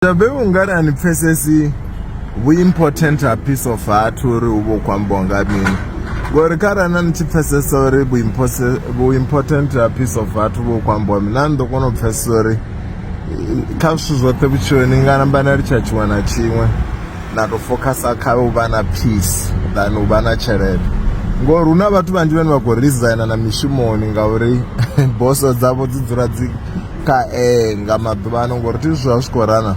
Jabe ungari anipfesesi important a piece of art uri ubo kwamba ngamini. Gori karana nichipfesesa uri important a piece of art ubo kwamba nando kono pfesori. Kavshu zvote buchoni ngana mbana richachwa na chimwe. Na to focus akawe ubana peace than ubana cherede. Ngori una vatu vanji vani vako resign na mishumoni ngauri boso dzavo dzidzura ka nga maduvano ngori tizvasvikorana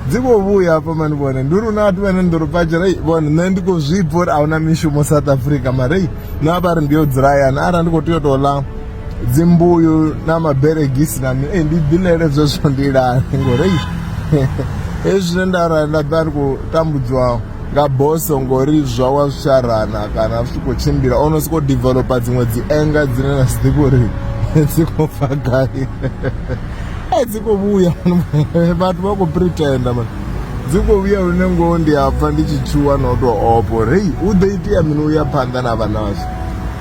dzikovuya apa manivone ndiri una vatu vane ndiri pachera vone ne ndikozvibva uri hauna mishumo South Africa mari navari ndiyodzirayana ara ndikotoyotola dzimbuyu namaberegisi nami ndidhilere zvesvo ndidani ngori ezvine ndabva ndikutambudzwa ngaboso ngori zvawa zvicharana kana zvisikochimbira onosikodevelopa dzimwe dzienga dzine nasidikuri dzikofagayi dzikovuya vatu vakupretenda man dzikovuya unengo ndiyapfa ndichichuwa notoopo rei udeitiya mini uya panda navanazvo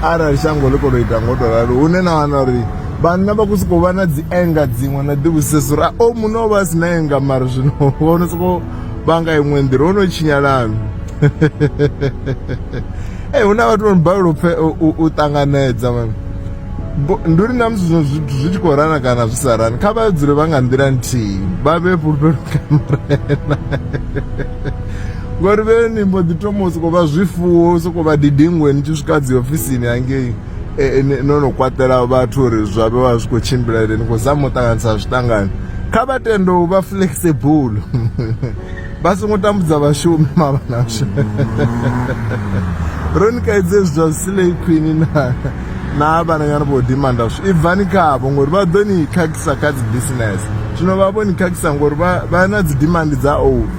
arari shango likoroita ngotoraro une navana uri vanhu navakusikova na dzienga dzimwe nadikusesura o muno vasina enga mari zvino unosiko vanga imwe ndiri unochinya lanhu una vatu vanobhairo utanganedza man ndiri namusi zvino zvichikorana kana zvisarani kavadzure vanga ndira ntii vave purperukamarena ngori venimbo dzitomosokova zvifuwo sokova didingwe nichisvika dziofisini yange nonokwatela vatu uri zvave vazvikochimbira ire nikozamotanganisa zvitangani kavatendo vaflexible vasingotambudza vashumi mavanazvo ronikaidze zvasilei queen navananyana vodhimanda zvo ibvani kavo ngori vadoni kakisa kadzibusiness zvino vavonikakisa ngori vana dzidhimandi dzaover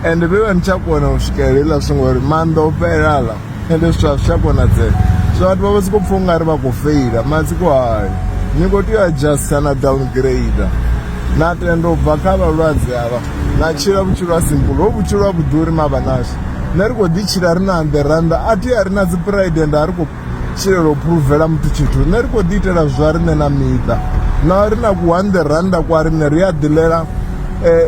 ende vevanichakona kusvikelela zvingori manda operala ende zvazvichakona dzee zvavati vavasikopfongari vakofeira matsiko hayi nikotiajustana downgrade natendobva kavalwadzi ava nachira vuchirwa simple wovuchirwa vudhuri mavanazvo nerikodichira rina 100 randa ati harina dzipride ende ari kuchirero puruvhera muti chitu nerikodiitira zvarine namita na rina ku 100 randa kwarine riyadhilera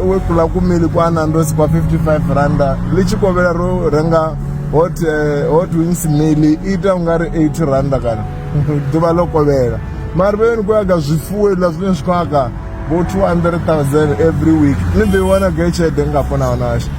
wekula kumili kwanandosi kwa 55 randa lichikovera rorenga hot wings mili ita ungari 8 randa kana dhuva lokovera mari veni kuyaga zvifuwo lazvine zvikaka about 200,000 every week. Ninde wana gacha denga pona wanash.